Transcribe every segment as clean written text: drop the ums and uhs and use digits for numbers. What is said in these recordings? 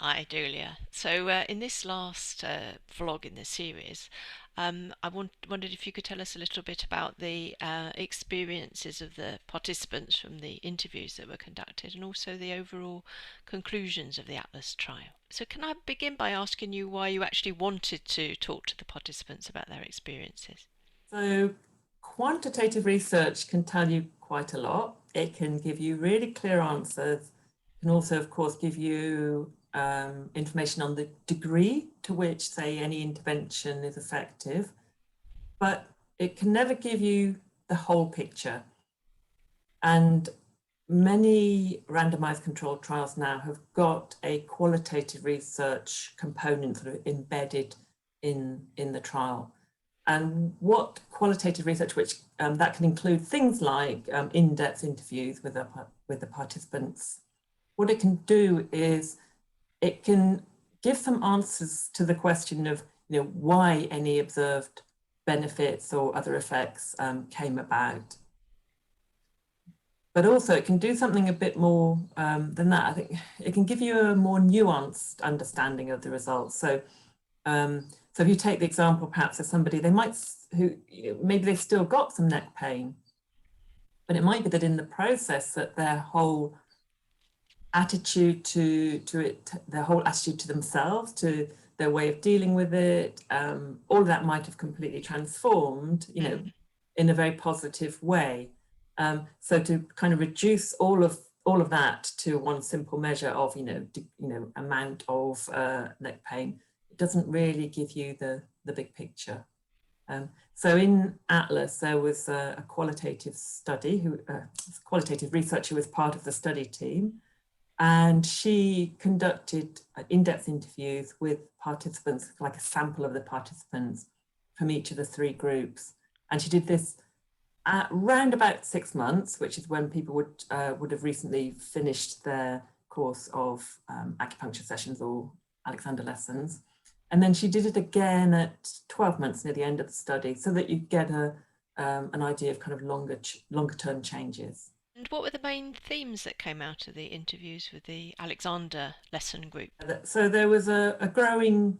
Hi, Julia. So, in this last vlog in this series, wondered if you could tell us a little bit about the experiences of the participants from the interviews that were conducted and also the overall conclusions of the Atlas trial. So, can I begin by asking you why you actually wanted to talk to the participants about their experiences? So quantitative research can tell you quite a lot. It can give you really clear answers. It can also, of course, give you information on the degree to which, say, any intervention is effective, but it can never give you the whole picture. And many randomized controlled trials now have got a qualitative research component sort of embedded in the trial. And what qualitative research, which that can include things like in-depth interviews with the participants, what it can do is it can give some answers to the question of why any observed benefits or other effects came about. But also it can do something a bit more than that. I think it can give you a more nuanced understanding of the results. So if you take the example perhaps of somebody, who maybe they've still got some neck pain, but it might be that in the process that their whole attitude to it, their whole attitude to themselves, to their way of dealing with it, all of that might have completely transformed, in a very positive way. So to kind of reduce all of that to one simple measure of amount of neck pain, it doesn't really give you the big picture. So in Atlas, there was a qualitative qualitative researcher who was part of the study team, and she conducted in-depth interviews with participants, like a sample of the participants from each of the three groups. And she did this at around about 6 months, which is when people would have recently finished their course of acupuncture sessions or Alexander lessons. And then she did it again at 12 months near the end of the study, so that you get an idea of kind of longer term changes. And what were the main themes that came out of the interviews with the Alexander lesson group? So there was a growing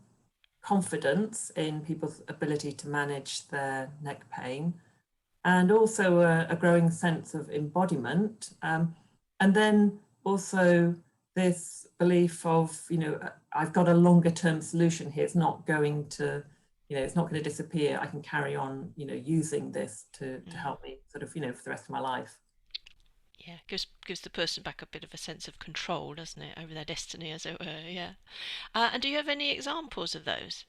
confidence in people's ability to manage their neck pain, and also a growing sense of embodiment. And then also this belief of, I've got a longer term solution here. It's not going to, it's not going to disappear. I can carry on, using this to help me sort of, for the rest of my life. Yeah, gives the person back a bit of a sense of control, doesn't it, over their destiny, as it were. Yeah. And do you have any examples of those?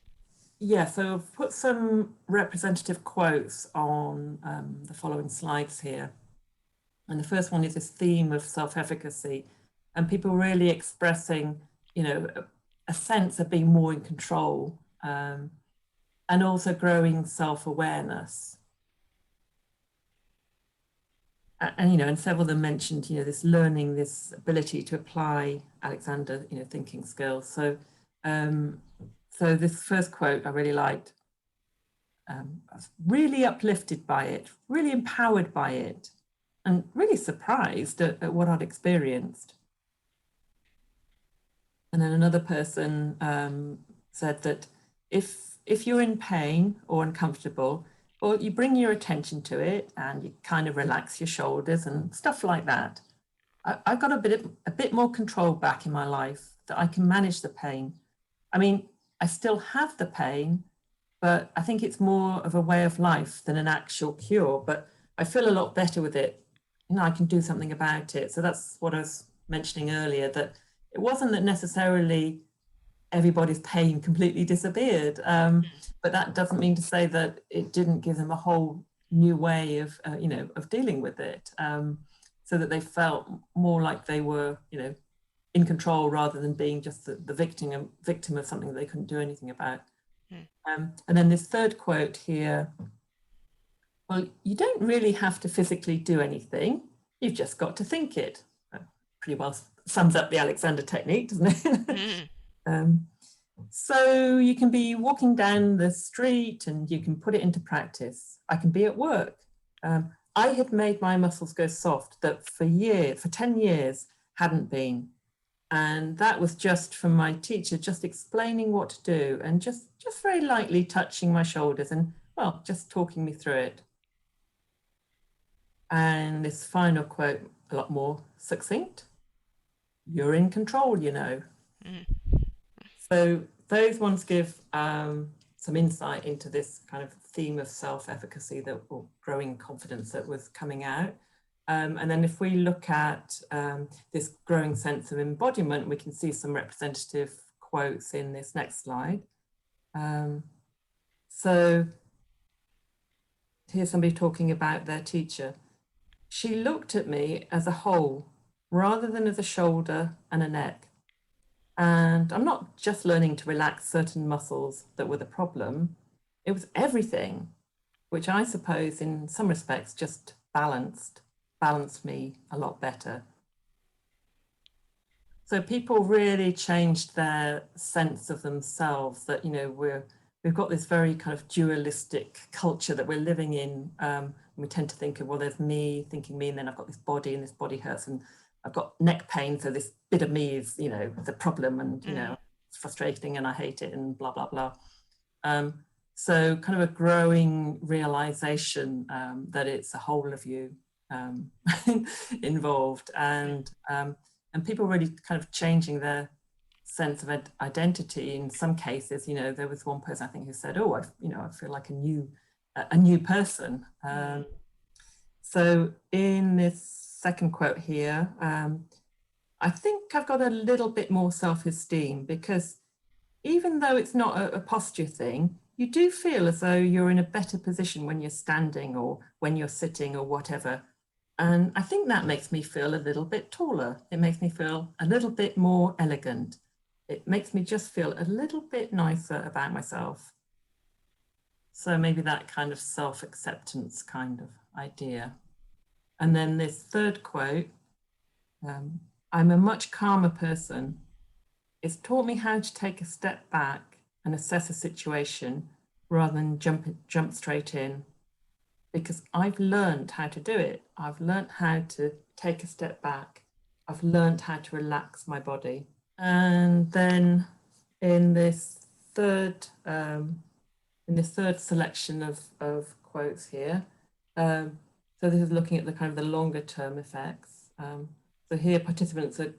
Yeah, so I've put some representative quotes on the following slides here. And the first one is this theme of self-efficacy, and people really expressing, a sense of being more in control, and also growing self-awareness. And several of them mentioned, this learning, this ability to apply Alexander, thinking skills. So this first quote I really liked. I was really uplifted by it, really empowered by it, and really surprised at what I'd experienced. And then another person said that if you're in pain or uncomfortable, well, you bring your attention to it and you kind of relax your shoulders and stuff like that. I got a bit more control back in my life, that I can manage the pain. I mean, I still have the pain, but I think it's more of a way of life than an actual cure. But I feel a lot better with it. I can do something about it. So that's what I was mentioning earlier, that it wasn't that necessarily everybody's pain completely disappeared, but that doesn't mean to say that it didn't give them a whole new way of of dealing with it, so that they felt more like they were in control, rather than being just the victim of something that they couldn't do anything about. Mm. And then this third quote here: well, you don't really have to physically do anything, you've just got to think it. That pretty well sums up the Alexander technique, doesn't it? Mm. um, so you can be walking down the street and you can put it into practice. I can be at work. I had made my muscles go soft that for 10 years hadn't been. And that was just from my teacher, just explaining what to do and just very lightly touching my shoulders and, well, just talking me through it. And this final quote, a lot more succinct. You're in control, you know. Mm. So those ones give some insight into this kind of theme of self-efficacy that, or growing confidence that was coming out. And then if we look at this growing sense of embodiment, we can see some representative quotes in this next slide. So here's somebody talking about their teacher. She looked at me as a whole rather than as a shoulder and a neck. And I'm not just learning to relax certain muscles that were the problem. It was everything, which I suppose in some respects just balanced me a lot better. So people really changed their sense of themselves, that, you know, we've got this very kind of dualistic culture that we're living in. We tend to think of, well, there's me thinking me, and then I've got this body and this body hurts, and I've got neck pain, so this bit of me is, you know, the problem, and, you know, it's frustrating and I hate it and blah, blah, blah. So kind of a growing realization that it's a whole of you involved, and people really kind of changing their sense of identity. In some cases, you know, there was one person I think who said, "Oh, I feel like a new person." So in this second quote here, I think I've got a little bit more self-esteem, because even though it's not a posture thing, you do feel as though you're in a better position when you're standing or when you're sitting or whatever. And I think that makes me feel a little bit taller. It makes me feel a little bit more elegant. It makes me just feel a little bit nicer about myself. So maybe that kind of self-acceptance kind of idea. And then this third quote, I'm a much calmer person. It's taught me how to take a step back and assess a situation rather than jump straight in, because I've learned how to do it. I've learned how to take a step back. I've learned how to relax my body. And then in this third selection of quotes here, so this is looking at the kind of the longer term effects. So here participants are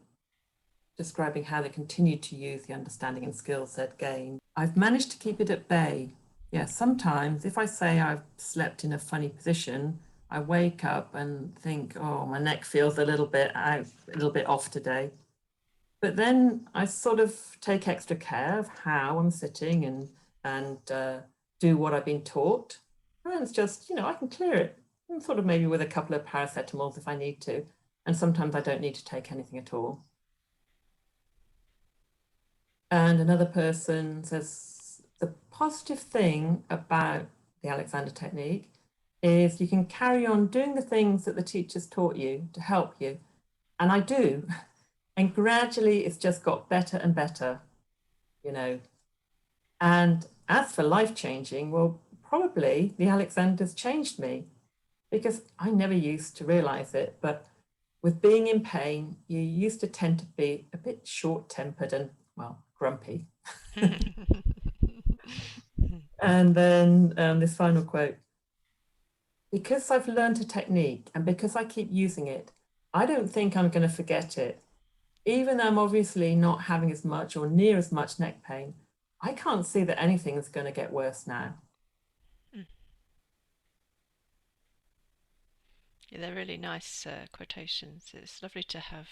describing how they continue to use the understanding and skills they'd gained. I've managed to keep it at bay. Yeah, sometimes if I say I've slept in a funny position, I wake up and think, oh, my neck feels a little bit off today. But then I sort of take extra care of how I'm sitting and do what I've been taught. And it's just, you know, I can clear it, and sort of maybe with a couple of paracetamols if I need to. And sometimes I don't need to take anything at all. And another person says, the positive thing about the Alexander technique is you can carry on doing the things that the teachers taught you to help you. And I do. And gradually it's just got better and better, you know. And as for life-changing, well, probably the Alexanders changed me, because I never used to realize it, but with being in pain, you used to tend to be a bit short-tempered and, well, grumpy. And then this final quote, because I've learned a technique and because I keep using it, I don't think I'm going to forget it. Even though I'm obviously not having as much or near as much neck pain, I can't see that anything is going to get worse now. Yeah, they're really nice quotations. It's lovely to have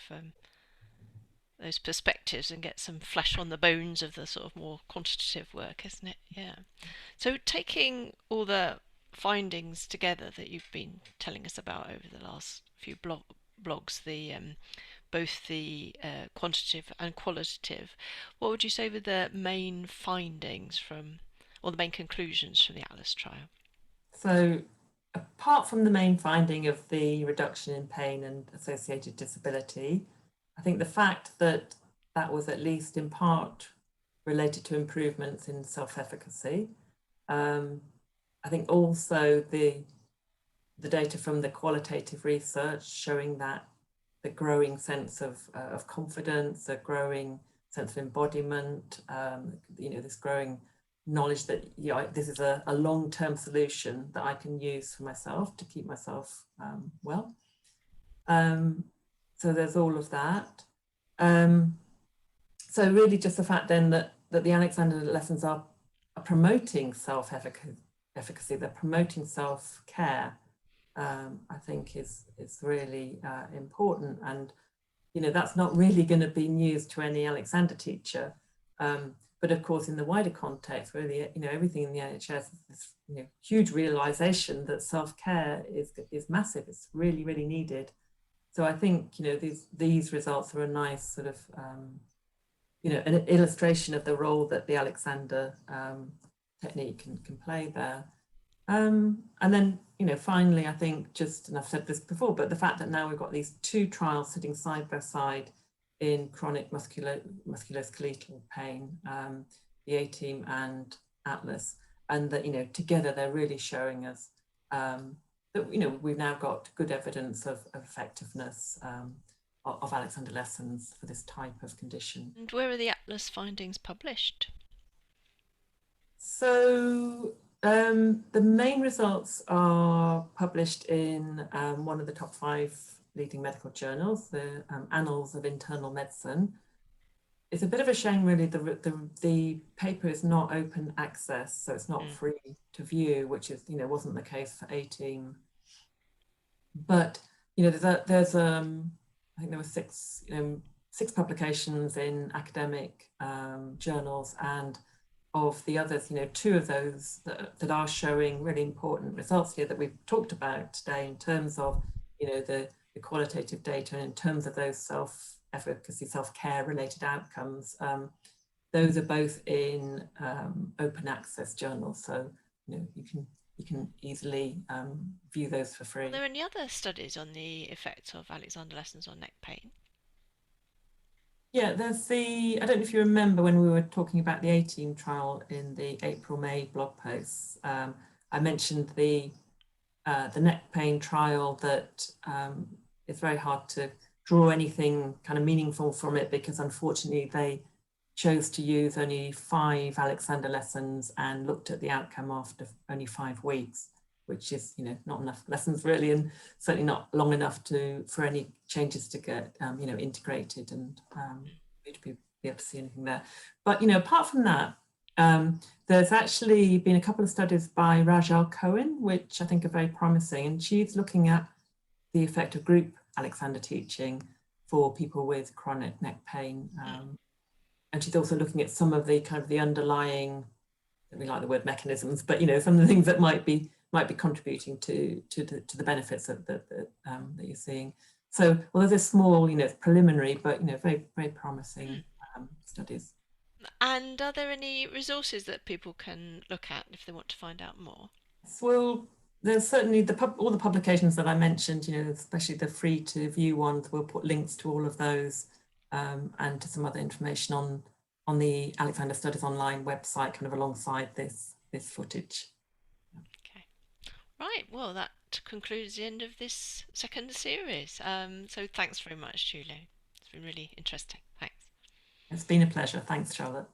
those perspectives and get some flesh on the bones of the sort of more quantitative work, isn't it? Yeah. So taking all the findings together that you've been telling us about over the last few blogs, the both the quantitative and qualitative, what would you say were the main findings from, or the main conclusions from the Atlas trial? So apart from the main finding of the reduction in pain and associated disability, I think the fact that that was at least in part related to improvements in self-efficacy. I think also the data from the qualitative research showing that the growing sense of confidence, a growing sense of embodiment, this growing knowledge that this is a long-term solution that I can use for myself to keep myself well. So there's all of that. So really just the fact then that the Alexander lessons are promoting self-efficacy, they're promoting self-care, I think is really important. And that's not really going to be news to any Alexander teacher. But of course, in the wider context, really, everything in the NHS is this huge realization that self-care is massive. It's really, really needed. So I think these results are a nice sort of an illustration of the role that the Alexander technique can play there. And then, finally, I think and I've said this before, but the fact that now we've got these two trials sitting side by side in chronic musculoskeletal pain, the A-Team and Atlas, and that, together they're really showing us that, we've now got good evidence of effectiveness of Alexander lessons for this type of condition. And where are the Atlas findings published? So the main results are published in one of the top 5 leading medical journals, the Annals of Internal Medicine. It's a bit of a shame, really. The paper is not open access, so it's not free to view, which is wasn't the case for A-Team. But there's I think there were 6 publications in academic journals, and of the others, 2 of those that are showing really important results here that we've talked about today in terms of the qualitative data and in terms of those self-efficacy, self-care related outcomes. Those are both in open access journals, so you can easily view those for free. Are there any other studies on the effects of Alexander lessons on neck pain? Yeah, there's I don't know if you remember when we were talking about the A-Team trial in the April-May blog posts. I mentioned the neck pain trial that it's very hard to draw anything kind of meaningful from it because unfortunately they chose to use only 5 Alexander lessons and looked at the outcome after only 5 weeks, which is not enough lessons really, and certainly not long enough for any changes to get integrated and to be able to see anything there. But apart from that, there's actually been a couple of studies by Rajal Cohen, which I think are very promising, and she's looking at the effect of group Alexander teaching for people with chronic neck pain. And she's also looking at some of the kind of the underlying, I don't really like the word mechanisms, but some of the things that might be contributing to the benefits that you're seeing. So, well, there's a small, preliminary, but very, very promising studies. And are there any resources that people can look at if they want to find out more? Well, there's certainly all the publications that I mentioned, especially the free to view ones. We'll put links to all of those and to some other information on the Alexander Studies Online website, kind of alongside this footage. Okay. Right, well, that concludes the end of this second series. So thanks very much, Julie. It's been really interesting. Thanks. It's been a pleasure. Thanks, Charlotte.